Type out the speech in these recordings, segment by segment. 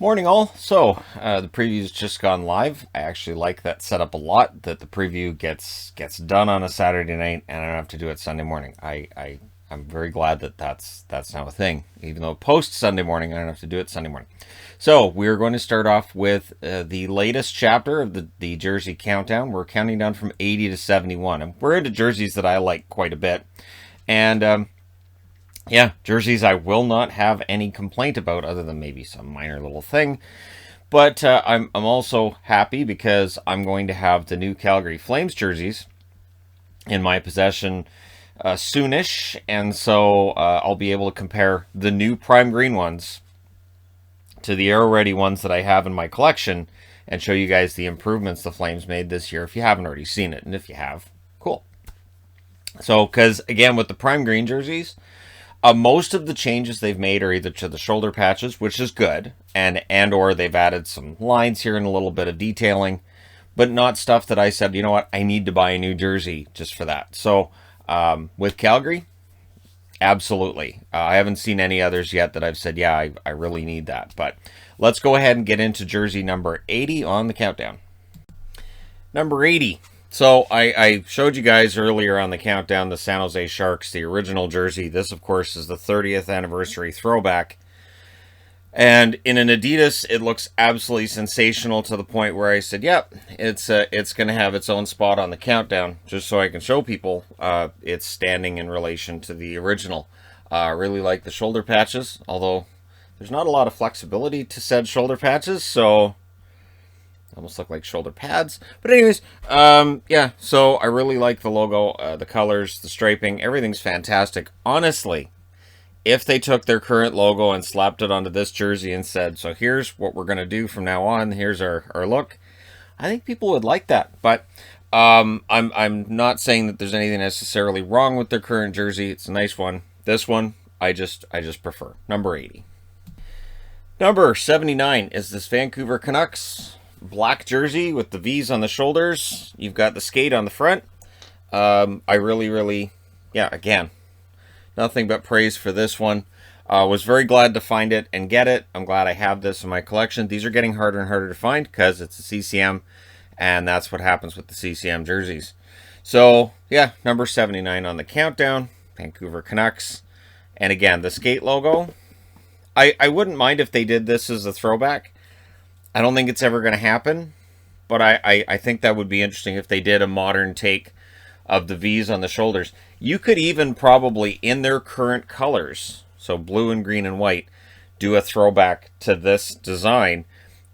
Morning all. So the preview's just gone live. I actually like that setup a lot, that the preview gets done on a Saturday night and I don't have to do it Sunday morning. I'm very glad that that's now a thing. Even though post Sunday morning, I don't have to do it Sunday morning. So we're going to start off with the latest chapter of the jersey countdown. We're counting down from 80 to 71, and we're into jerseys that I like quite a bit. And yeah, jerseys I will not have any complaint about, other than maybe some minor little thing. But I'm also happy because I'm going to have the new Calgary Flames jerseys in my possession soonish, and so I'll be able to compare the new prime green ones to the Aero Ready ones that I have in my collection and show you guys the improvements the Flames made this year if you haven't already seen it. And if you have, cool. So, because again, with the prime green jerseys, most of the changes they've made are either to the shoulder patches, which is good, and or they've added some lines here and a little bit of detailing, but not stuff that I said, you know what, I need to buy a new jersey just for that. So with Calgary, absolutely. I haven't seen any others yet that I've said, yeah, I really need that. But let's go ahead and get into jersey number 80 on the countdown. Number 80. So I showed you guys earlier on the countdown the San Jose Sharks, the original jersey. This, of course, is the 30th anniversary throwback. And in an Adidas, it looks absolutely sensational to the point where I said, yep, it's going to have its own spot on the countdown, just so I can show people it's standing in relation to the original. I really like the shoulder patches, although there's not a lot of flexibility to said shoulder patches, so almost look like shoulder pads. But anyways, yeah, so I really like the logo, the colors, the striping, everything's fantastic. Honestly, if they took their current logo and slapped it onto this jersey and said, so here's what we're going to do from now on, here's our look, I think people would like that. But I'm not saying that there's anything necessarily wrong with their current jersey. It's a nice one. This one, I just prefer. Number 80. Number 79 is this Vancouver Canucks black jersey with the V's on the shoulders. You've got the skate on the front. I really, yeah, again, nothing but praise for this one. Was very glad to find it and get it. I'm glad I have this in my collection. These are getting harder and harder to find because it's a CCM, and that's what happens with the CCM jerseys. So, yeah, number 79 on the countdown, Vancouver Canucks. And again, the skate logo. I wouldn't mind if they did this as a throwback. I don't think it's ever going to happen, but I think that would be interesting if they did a modern take of the V's on the shoulders. You could even probably, in their current colors, so blue and green and white, do a throwback to this design,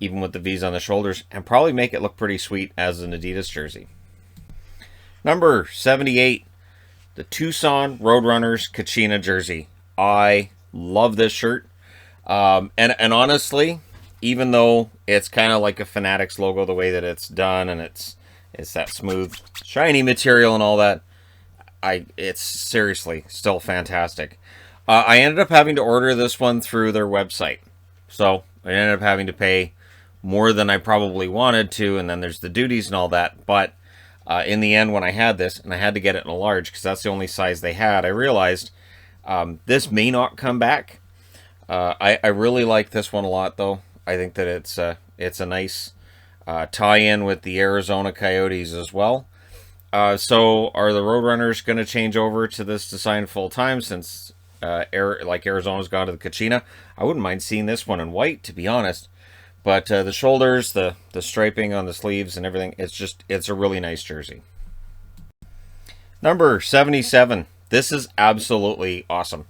even with the V's on the shoulders, and probably make it look pretty sweet as an Adidas jersey. Number 78, the Tucson Roadrunners Kachina jersey. I love this shirt. And honestly, even though it's kind of like a Fanatics logo, the way that it's done, and it's that smooth, shiny material and all that, it's seriously still fantastic. I ended up having to order this one through their website, so I ended up having to pay more than I probably wanted to, and then there's the duties and all that. But in the end, when I had this, and I had to get it in a large because that's the only size they had, I realized this may not come back. I really like this one a lot, though. I think that it's a nice tie-in with the Arizona Coyotes as well. So are the Roadrunners going to change over to this design full-time since Arizona's gone to the Kachina? I wouldn't mind seeing this one in white, to be honest. But the shoulders, the striping on the sleeves and everything, it's a really nice jersey. Number 77. This is absolutely awesome.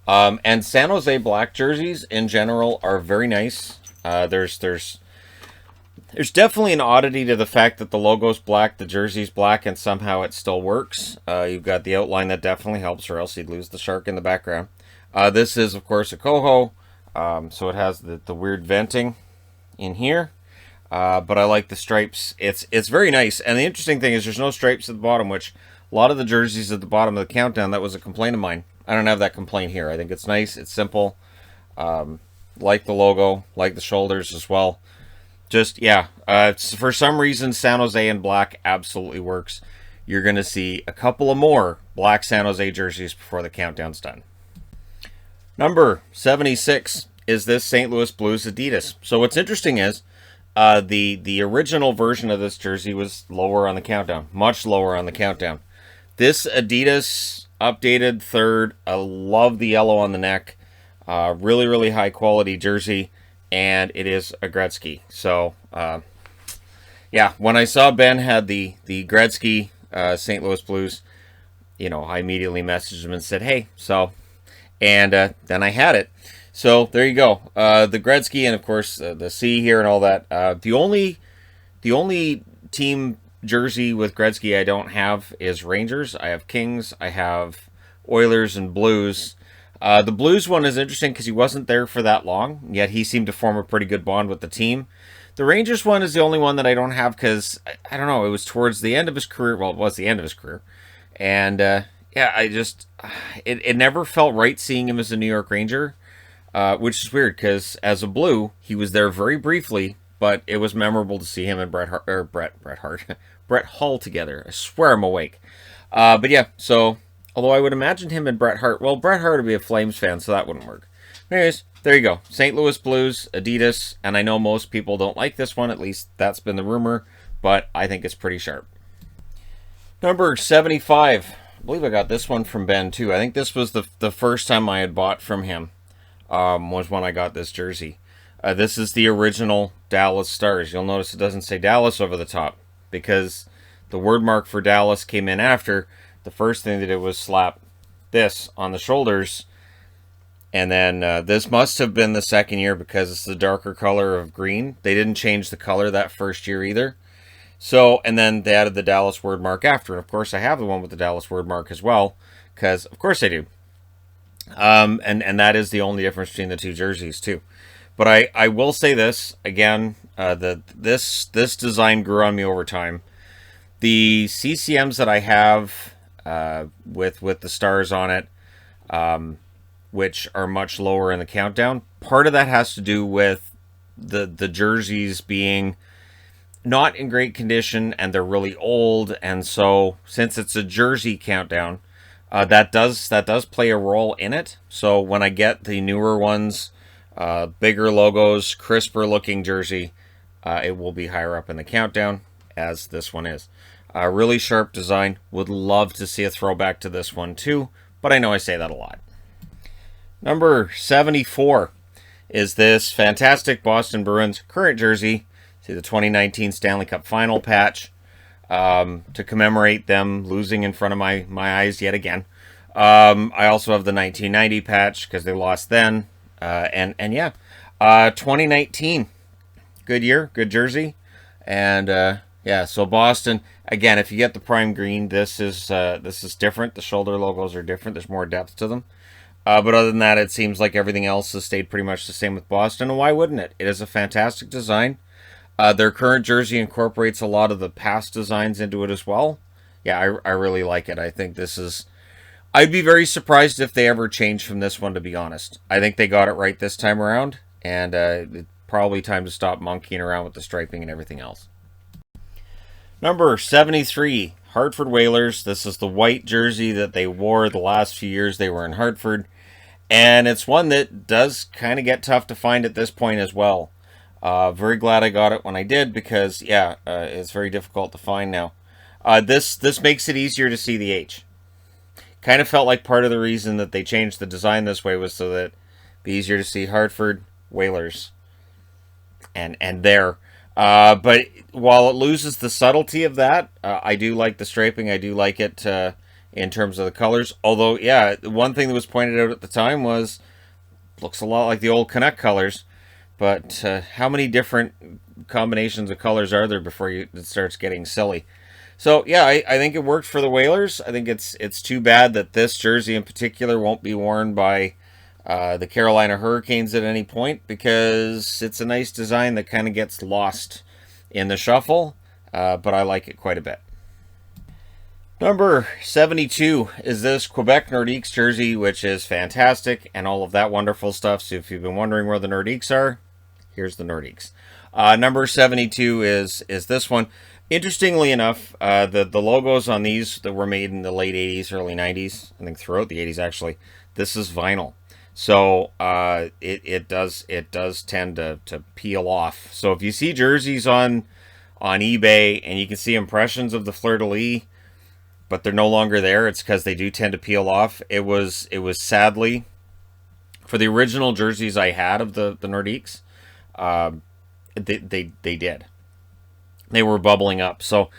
And San Jose black jerseys in general are very nice. There's definitely an oddity to the fact that the logo's black, the jersey's black, and somehow it still works. You've got the outline that definitely helps, or else you'd lose the shark in the background. This is, of course, a coho, so it has the weird venting in here. But I like the stripes. It's very nice. And the interesting thing is there's no stripes at the bottom, which a lot of the jerseys at the bottom of the countdown, that was a complaint of mine. I don't have that complaint here. I think it's nice. It's simple. Like the logo, like the shoulders as well. Just, yeah. For some reason, San Jose in black absolutely works. You're going to see a couple of more black San Jose jerseys before the countdown's done. Number 76 is this St. Louis Blues Adidas. So what's interesting is the original version of this jersey was lower on the countdown, much lower on the countdown. This Adidas updated third. I love the yellow on the neck. Really, really high quality jersey, and it is a Gretzky. So, yeah, when I saw Ben had the Gretzky St. Louis Blues, I immediately messaged him and said, hey, and then I had it. So there you go. The Gretzky and, of course, the C here and all that. The only team jersey with Gretzky I don't have is Rangers. I have Kings. I have Oilers and Blues. The Blues one is interesting because he wasn't there for that long, yet he seemed to form a pretty good bond with the team. The Rangers one is the only one that I don't have because, I don't know, it was towards the end of his career. Well, it was the end of his career. And, it never felt right seeing him as a New York Ranger. Which is weird because as a Blue, he was there very briefly, but it was memorable to see him and Bret Hull together. I swear I'm awake. But yeah, so although I would imagine him and Bret Hart, well, Bret Hart would be a Flames fan, so that wouldn't work. Anyways, there you go. St. Louis Blues, Adidas, and I know most people don't like this one, at least that's been the rumor, but I think it's pretty sharp. Number 75. I believe I got this one from Ben too. I think this was the first time I had bought from him. Was when I got this jersey. This is the original Dallas Stars. You'll notice it doesn't say Dallas over the top because the word mark for Dallas came in after. The first thing they did was slap this on the shoulders. And then this must have been the second year because it's the darker color of green. They didn't change the color that first year either. So, and then they added the Dallas word mark after. And of course, I have the one with the Dallas word mark as well because, of course, I do. And that is the only difference between the two jerseys too. But I will say this again, this design grew on me over time. The CCMs that I have with the stars on it, which are much lower in the countdown, part of that has to do with the jerseys being not in great condition and they're really old, and so since it's a jersey countdown, that does play a role in it. So when I get the newer ones, bigger logos, crisper looking jersey, it will be higher up in the countdown, as this one is. Really sharp design. Would love to see a throwback to this one too, but I know I say that a lot. Number 74 is this fantastic Boston Bruins current jersey. See the 2019 Stanley Cup Final patch. To commemorate them losing in front of my eyes yet again. I also have the 1990 patch because they lost then. And yeah, 2019, good year, good jersey. And yeah, so Boston, again, if you get the prime green, this is different. The shoulder logos are different. There's more depth to them. But other than that, it seems like everything else has stayed pretty much the same with Boston. And why wouldn't it? It is a fantastic design. Their current jersey incorporates a lot of the past designs into it as well. Yeah, I really like it. I think this is... I'd be very surprised if they ever change from this one, to be honest. I think they got it right this time around, and it's probably time to stop monkeying around with the striping and everything else. Number 73, Hartford Whalers. This is the white jersey that they wore the last few years they were in Hartford, and it's one that does kind of get tough to find at this point as well. Very glad I got it when I did because, yeah, it's very difficult to find now. This makes it easier to see the H. Kind of felt like part of the reason that they changed the design this way was so that it'd be easier to see Hartford Whalers and there. But while it loses the subtlety of that, I do like the striping. I do like it in terms of the colors. Although, yeah, one thing that was pointed out at the time was looks a lot like the old Canuck colors. But how many different combinations of colors are there before it starts getting silly? So, yeah, I think it worked for the Whalers. I think it's too bad that this jersey in particular won't be worn by the Carolina Hurricanes at any point because it's a nice design that kind of gets lost in the shuffle, but I like it quite a bit. Number 72 is this Quebec Nordiques jersey, which is fantastic and all of that wonderful stuff. So if you've been wondering where the Nordiques are, here's the Nordiques. Number 72 is this one. Interestingly enough, the logos on these that were made in the late 80s, early 90s, I think throughout the 80s actually, this is vinyl. So it does tend to peel off. So if you see jerseys on eBay and you can see impressions of the Fleur de Lis, but they're no longer there, it's because they do tend to peel off. It was sadly for the original jerseys I had of the Nordiques, they did. They were bubbling up. So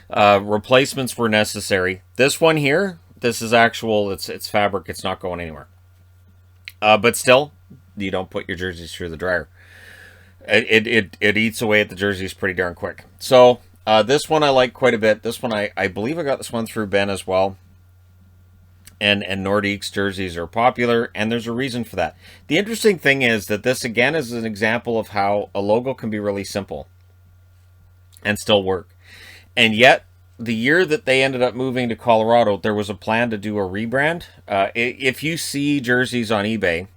replacements were necessary. This one here, this is actual. It's fabric. It's not going anywhere. But still, you don't put your jerseys through the dryer. It eats away at the jerseys pretty darn quick. So this one I like quite a bit. This one I believe I got this one through Ben as well. And Nordik's jerseys are popular, and there's a reason for that. The interesting thing is that this again is an example of how a logo can be really simple and still work. And yet, the year that they ended up moving to Colorado, there was a plan to do a rebrand. If you see jerseys on eBay,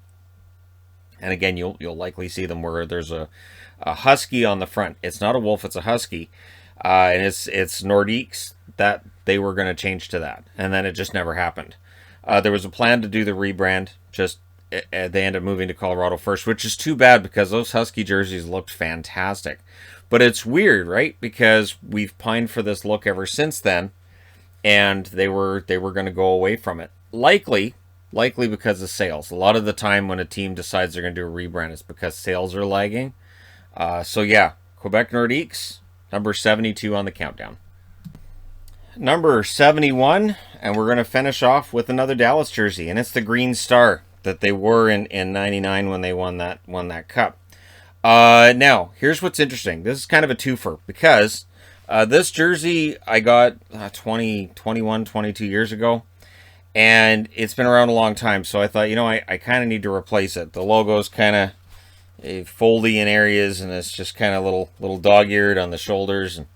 and again, you'll likely see them where there's a husky on the front. It's not a wolf, it's a husky. And it's Nordik's that they were going to change to that. And then it just never happened. There was a plan to do the rebrand. Just they ended up moving to Colorado first, which is too bad because those husky jerseys looked fantastic. But it's weird, right? Because we've pined for this look ever since then, and they were going to go away from it. Likely because of sales. A lot of the time when a team decides they're going to do a rebrand, it's because sales are lagging. So yeah, Quebec Nordiques, number 72 on the countdown. Number 71, and we're going to finish off with another Dallas jersey, and it's the Green Star that they wore in 99 when they won that cup. Now, here's what's interesting. This is kind of a twofer, because this jersey I got 21, 22 years ago, and it's been around a long time, so I thought, I kind of need to replace it. The logo's kind of foldy in areas, and it's just kind of little dog-eared on the shoulders, and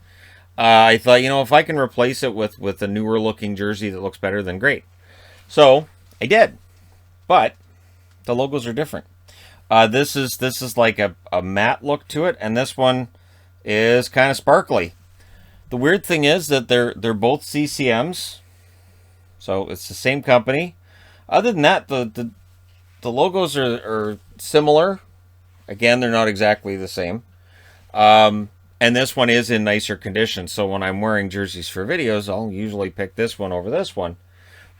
I thought, if I can replace it with a newer looking jersey that looks better, then great. So I did, but the logos are different. This is like a matte look to it, and this one is kind of sparkly. The weird thing is that they're both CCMs, so it's the same company. Other than that, the logos are similar. Again, they're not exactly the same. And this one is in nicer condition, so when I'm wearing jerseys for videos, I'll usually pick this one over this one.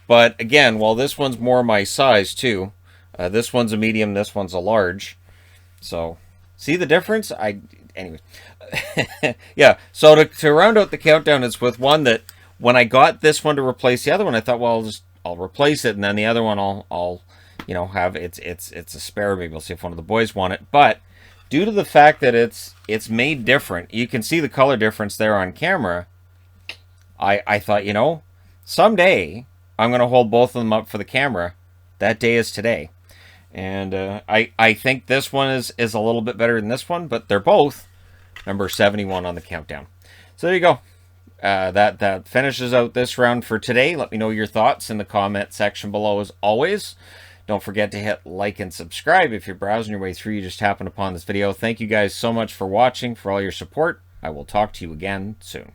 But again, while this one's more my size too, this one's a medium, this one's a large. So, see the difference? Anyway. Yeah, so to round out the countdown, it's with one that when I got this one to replace the other one, I thought, well, I'll replace it, and then the other one I'll have it's a spare. Maybe we'll see if one of the boys want it. But due to the fact that it's made different, you can see the color difference there on camera. I thought, someday I'm going to hold both of them up for the camera. That day is today. And I think this one is a little bit better than this one, but they're both number 71 on the countdown. So there you go. That finishes out this round for today. Let me know your thoughts in the comment section below as always. Don't forget to hit like and subscribe if you're browsing your way through. You just happened upon this video. Thank you guys so much for watching, for all your support. I will talk to you again soon.